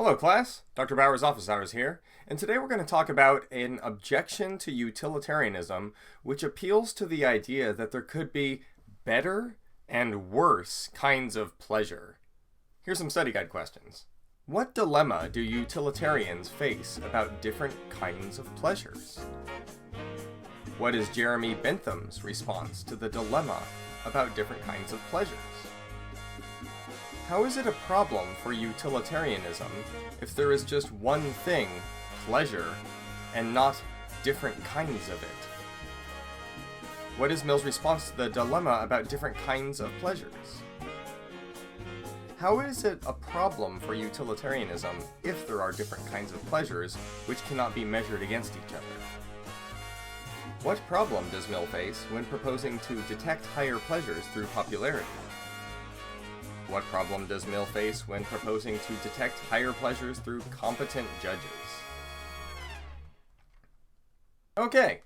Hello class, Dr. Bauer's office hours here, and today we're going to talk about an objection to utilitarianism which appeals to the idea that there could be better and worse kinds of pleasure. Here's some study guide questions. What dilemma do utilitarians face about different kinds of pleasures? What is Jeremy Bentham's response to the dilemma about different kinds of pleasures? How is it a problem for utilitarianism if there is just one thing, pleasure, and not different kinds of it? What is Mill's response to the dilemma about different kinds of pleasures? How is it a problem for utilitarianism if there are different kinds of pleasures which cannot be measured against each other? What problem does Mill face when proposing to detect higher pleasures through popularity? What problem does Mill face when proposing to detect higher pleasures through competent judges? Okay,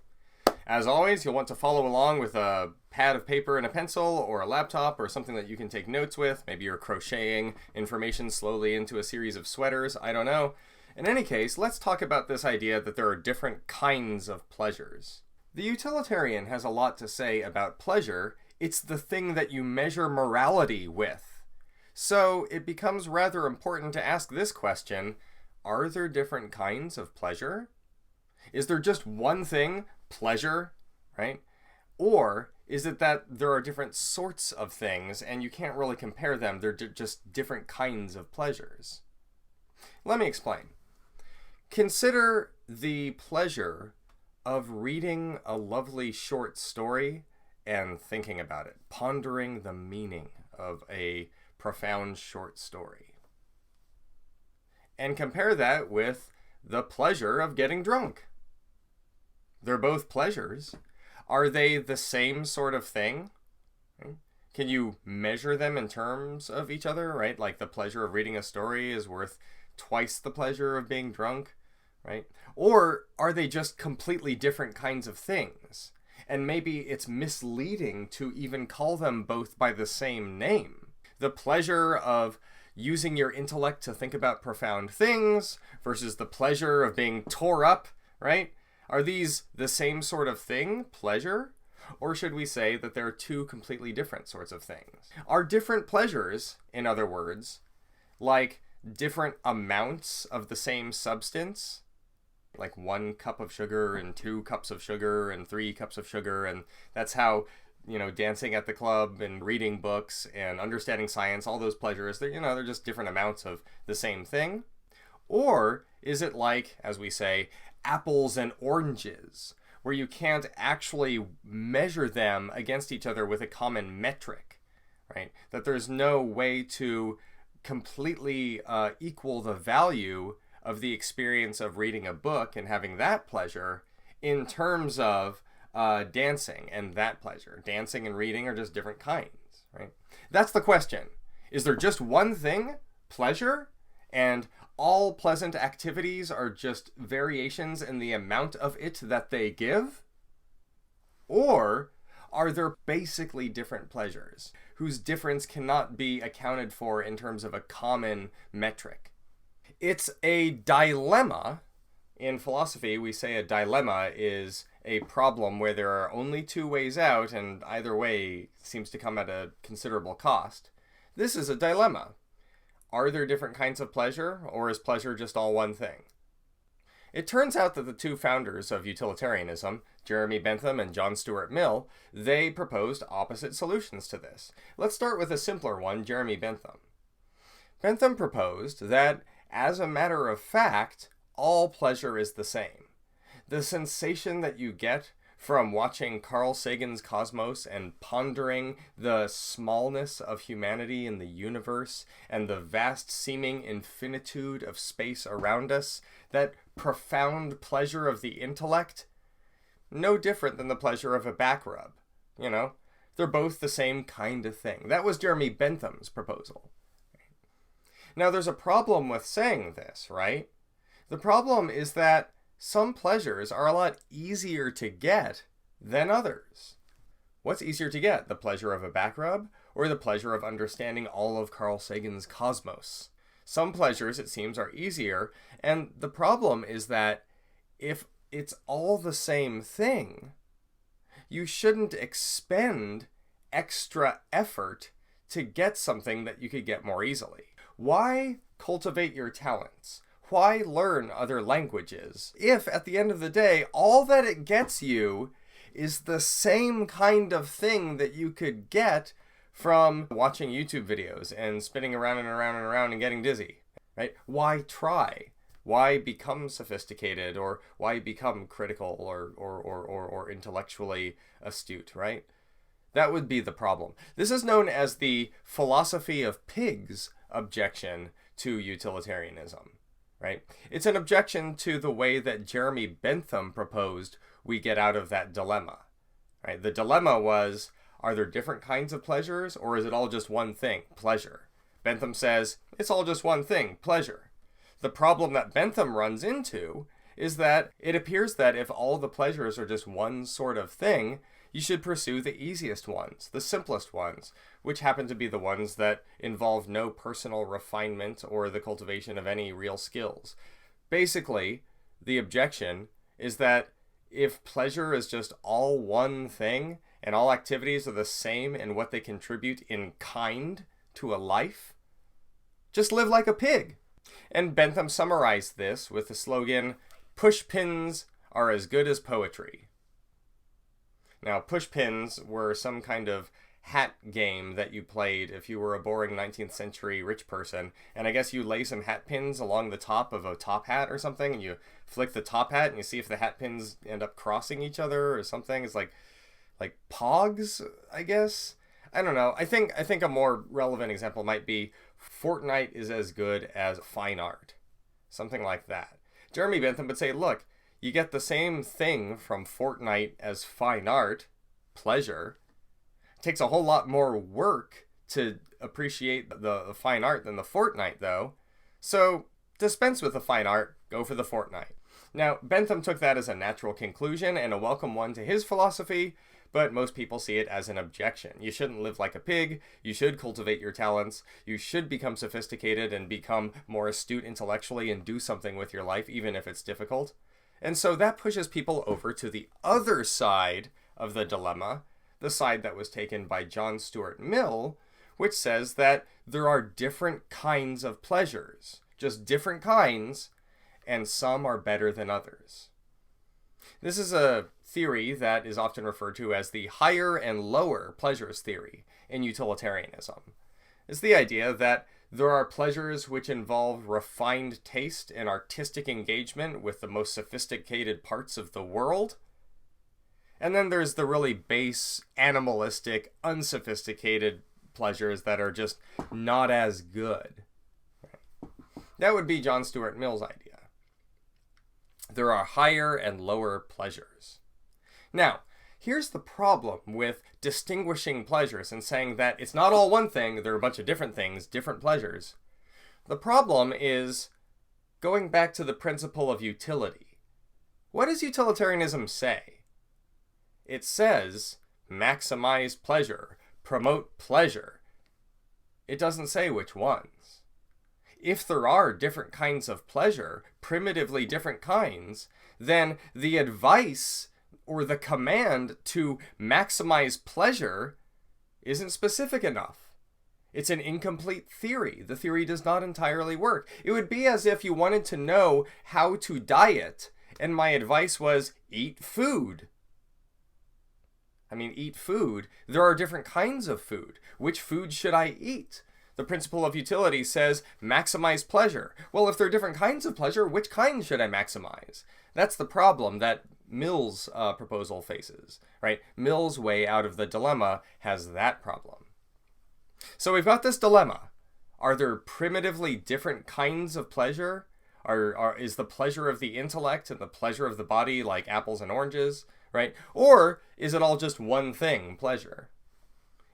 as always, you'll want to follow along with a pad of paper and a pencil, or a laptop, or something that you can take notes with. Maybe you're crocheting information slowly into a series of sweaters, I don't know. In any case, let's talk about this idea that there are different kinds of pleasures. The utilitarian has a lot to say about pleasure. It's the thing that you measure morality with. So it becomes rather important to ask this question: are there different kinds of pleasure? Is there just one thing, pleasure, right? Or is it that there are different sorts of things and you can't really compare them? They're just different kinds of pleasures. Let me explain. Consider the pleasure of reading a lovely short story and thinking about it, pondering the meaning of a profound short story. And compare that with the pleasure of getting drunk. They're both pleasures. Are they the same sort of thing? Can you measure them in terms of each other, right? Like the pleasure of reading a story is worth twice the pleasure of being drunk, right? Or are they just completely different kinds of things? And maybe it's misleading to even call them both by the same name. The pleasure of using your intellect to think about profound things versus the pleasure of being tore up, right? Are these the same sort of thing, pleasure? Or should we say that they're two completely different sorts of things? Are different pleasures, in other words, like different amounts of the same substance? Like 1 cup of sugar and 2 cups of sugar and 3 cups of sugar, and that's how dancing at the club and reading books and understanding science, all those pleasures, they're just different amounts of the same thing? Or is it like, as we say, apples and oranges, where you can't actually measure them against each other with a common metric, right? That there's no way to completely equal the value of the experience of reading a book and having that pleasure in terms of dancing and that pleasure. Dancing and reading are just different kinds, right? That's the question. Is there just one thing, pleasure, and all pleasant activities are just variations in the amount of it that they give? Or are there basically different pleasures whose difference cannot be accounted for in terms of a common metric? It's a dilemma. In philosophy, we say a dilemma is a problem where there are only two ways out, and either way seems to come at a considerable cost. This is a dilemma. Are there different kinds of pleasure, or is pleasure just all one thing? It turns out that the two founders of utilitarianism, Jeremy Bentham and John Stuart Mill, they proposed opposite solutions to this. Let's start with a simpler one, Jeremy Bentham. Bentham proposed that, as a matter of fact, all pleasure is the same. The sensation that you get from watching Carl Sagan's Cosmos and pondering the smallness of humanity in the universe and the vast seeming infinitude of space around us, that profound pleasure of the intellect, no different than the pleasure of a back rub. They're both the same kind of thing. That was Jeremy Bentham's proposal. Now, there's a problem with saying this, right? The problem is that some pleasures are a lot easier to get than others. What's easier to get, the pleasure of a back rub or the pleasure of understanding all of Carl Sagan's Cosmos? Some pleasures, it seems, are easier. And the problem is that if it's all the same thing, you shouldn't expend extra effort to get something that you could get more easily. Why cultivate your talents? Why learn other languages if, at the end of the day, all that it gets you is the same kind of thing that you could get from watching YouTube videos and spinning around and around and around and getting dizzy, right? Why try? Why become sophisticated, or why become critical or intellectually astute, right? That would be the problem. This is known as the philosophy of pigs objection to utilitarianism, right? It's an objection to the way that Jeremy Bentham proposed we get out of that dilemma, right? The dilemma was, are there different kinds of pleasures, or is it all just one thing, pleasure? Bentham says, it's all just one thing, pleasure. The problem that Bentham runs into is that it appears that if all the pleasures are just one sort of thing, you should pursue the easiest ones, the simplest ones, which happen to be the ones that involve no personal refinement or the cultivation of any real skills. Basically, the objection is that if pleasure is just all one thing, and all activities are the same in what they contribute in kind to a life, just live like a pig. And Bentham summarized this with the slogan, "Pushpins are as good as poetry." Now, pushpins were some kind of hat game that you played if you were a boring 19th century rich person, and I guess you lay some hat pins along the top of a top hat or something, and you flick the top hat and you see if the hat pins end up crossing each other or something. It's like Pogs, I guess. I don't know. I think a more relevant example might be Fortnite is as good as fine art. Something like that. Jeremy Bentham would say, look, you get the same thing from Fortnite as fine art, pleasure. It takes a whole lot more work to appreciate the fine art than the Fortnite, though. So dispense with the fine art, go for the Fortnite. Now, Bentham took that as a natural conclusion and a welcome one to his philosophy, but most people see it as an objection. You shouldn't live like a pig. You should cultivate your talents. You should become sophisticated and become more astute intellectually and do something with your life, even if it's difficult. And so that pushes people over to the other side of the dilemma, the side that was taken by John Stuart Mill, which says that there are different kinds of pleasures, just different kinds, and some are better than others. This is a theory that is often referred to as the higher and lower pleasures theory in utilitarianism. It's the idea that there are pleasures which involve refined taste and artistic engagement with the most sophisticated parts of the world. And then there's the really base, animalistic, unsophisticated pleasures that are just not as good. That would be John Stuart Mill's idea. There are higher and lower pleasures. Now, here's the problem with distinguishing pleasures and saying that it's not all one thing, there are a bunch of different things, different pleasures. The problem is going back to the principle of utility. What does utilitarianism say? It says maximize pleasure, promote pleasure. It doesn't say which ones. If there are different kinds of pleasure, primitively different kinds, then the advice or the command to maximize pleasure isn't specific enough. It's an incomplete theory. The theory does not entirely work. It would be as if you wanted to know how to diet, and my advice was eat food. Eat food. There are different kinds of food. Which food should I eat? The principle of utility says maximize pleasure. Well, if there are different kinds of pleasure, which kind should I maximize? That's the problem that Mill's proposal faces, right? Mill's way out of the dilemma has that problem. So we've got this dilemma. Are there primitively different kinds of pleasure? Is the pleasure of the intellect and the pleasure of the body like apples and oranges, right? Or is it all just one thing, pleasure?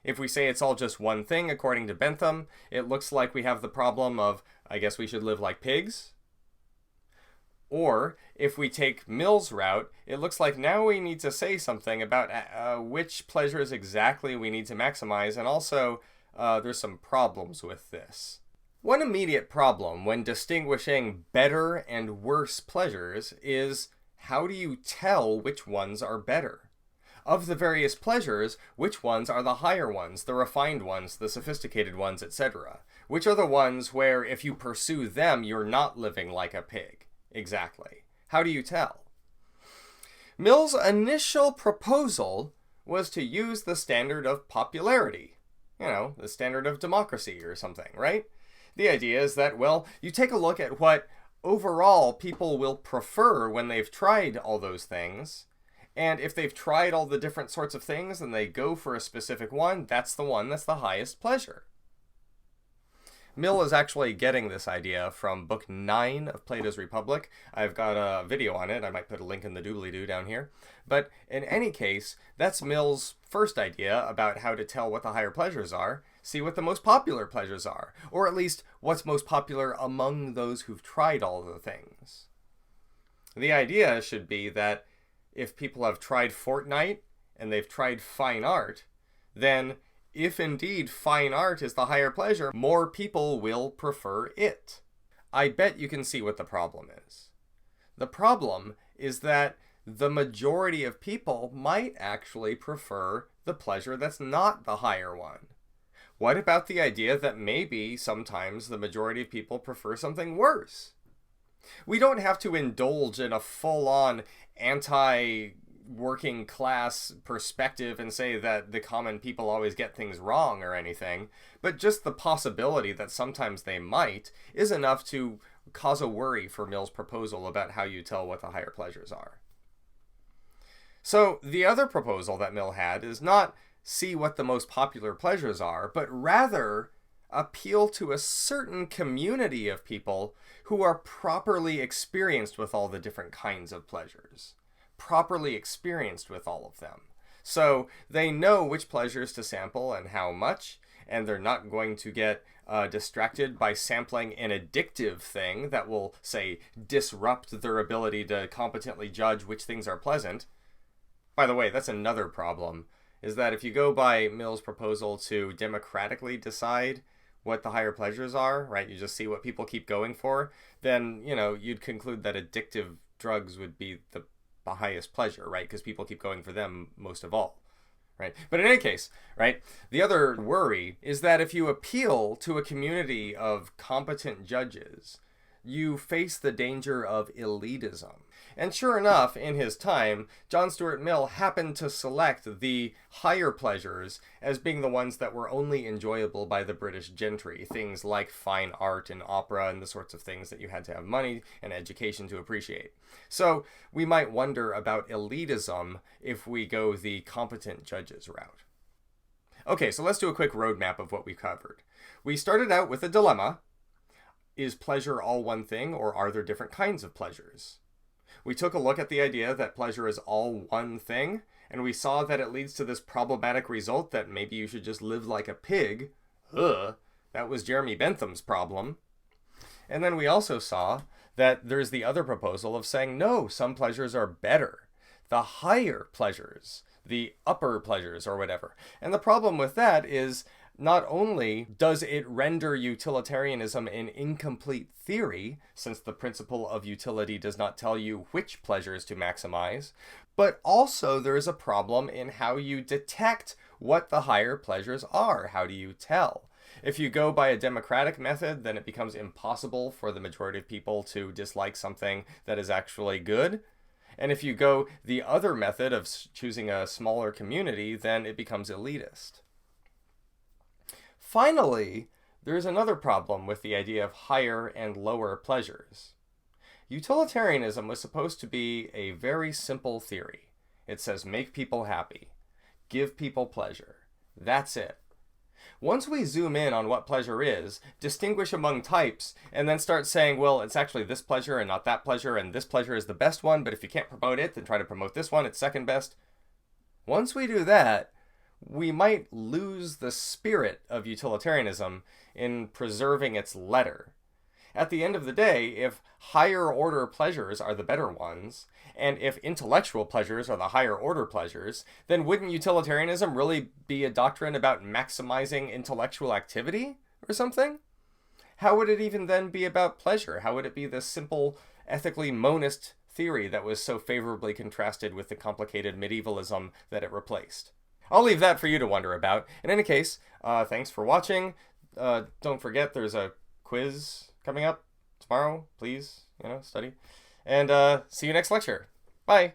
If we say it's all just one thing, according to Bentham, it looks like we have the problem of, I guess we should live like pigs. Or if we take Mill's route, it looks like now we need to say something about which pleasures exactly we need to maximize, and also there's some problems with this. One immediate problem when distinguishing better and worse pleasures is, how do you tell which ones are better? Of the various pleasures, which ones are the higher ones, the refined ones, the sophisticated ones, etc.? Which are the ones where if you pursue them, you're not living like a pig? Exactly. How do you tell? Mill's initial proposal was to use the standard of popularity. The standard of democracy or something, right? The idea is that, well, you take a look at what overall people will prefer when they've tried all those things, and if they've tried all the different sorts of things and they go for a specific one that's the highest pleasure. Mill is actually getting this idea from Book 9 of Plato's Republic. I've got a video on it. I might put a link in the doobly-doo down here. But in any case, that's Mill's first idea about how to tell what the higher pleasures are. See what the most popular pleasures are, or at least what's most popular among those who've tried all the things. The idea should be that if people have tried Fortnite and they've tried fine art, then if indeed fine art is the higher pleasure, more people will prefer it. I bet you can see what the problem is. The problem is that the majority of people might actually prefer the pleasure that's not the higher one. What about the idea that maybe sometimes the majority of people prefer something worse? We don't have to indulge in a full-on anti-working class perspective and say that the common people always get things wrong or anything, but just the possibility that sometimes they might is enough to cause a worry for Mill's proposal about how you tell what the higher pleasures are. So the other proposal that Mill had is not see what the most popular pleasures are, but rather appeal to a certain community of people who are properly experienced with all the different kinds of pleasures. Properly experienced with all of them. So they know which pleasures to sample and how much, and they're not going to get distracted by sampling an addictive thing that will, say, disrupt their ability to competently judge which things are pleasant. By the way, that's another problem, is that if you go by Mill's proposal to democratically decide what the higher pleasures are, right, you just see what people keep going for, then, you'd conclude that addictive drugs would be the highest pleasure, right, because people keep going for them most of all, right? But in any case, right, the other worry is that if you appeal to a community of competent judges, you face the danger of elitism. And sure enough, in his time, John Stuart Mill happened to select the higher pleasures as being the ones that were only enjoyable by the British gentry, things like fine art and opera and the sorts of things that you had to have money and education to appreciate. So we might wonder about elitism if we go the competent judges route. Okay, so let's do a quick roadmap of what we covered. We started out with a dilemma. Is pleasure all one thing, or are there different kinds of pleasures? We took a look at the idea that pleasure is all one thing, and we saw that it leads to this problematic result that maybe you should just live like a pig. That was Jeremy Bentham's problem. And then we also saw that there's the other proposal of saying, no, some pleasures are better. The higher pleasures, the upper pleasures or whatever. And the problem with that is not only does it render utilitarianism an incomplete theory, since the principle of utility does not tell you which pleasures to maximize, but also there is a problem in how you detect what the higher pleasures are. How do you tell? If you go by a democratic method, then it becomes impossible for the majority of people to dislike something that is actually good. And if you go the other method of choosing a smaller community, then it becomes elitist. Finally, there is another problem with the idea of higher and lower pleasures. Utilitarianism was supposed to be a very simple theory. It says make people happy, give people pleasure. That's it. Once we zoom in on what pleasure is, distinguish among types, and then start saying, well, it's actually this pleasure and not that pleasure, and this pleasure is the best one, but if you can't promote it, then try to promote this one, it's second best. Once we do that, we might lose the spirit of utilitarianism in preserving its letter. At the end of the day, if higher order pleasures are the better ones, and if intellectual pleasures are the higher order pleasures, then wouldn't utilitarianism really be a doctrine about maximizing intellectual activity or something? how would it even then be about pleasure? How would it be this simple, ethically monist theory that was so favorably contrasted with the complicated medievalism that it replaced? I'll leave that for you to wonder about. In any case, thanks for watching. Don't forget there's a quiz coming up tomorrow. Please, study. And see you next lecture. Bye.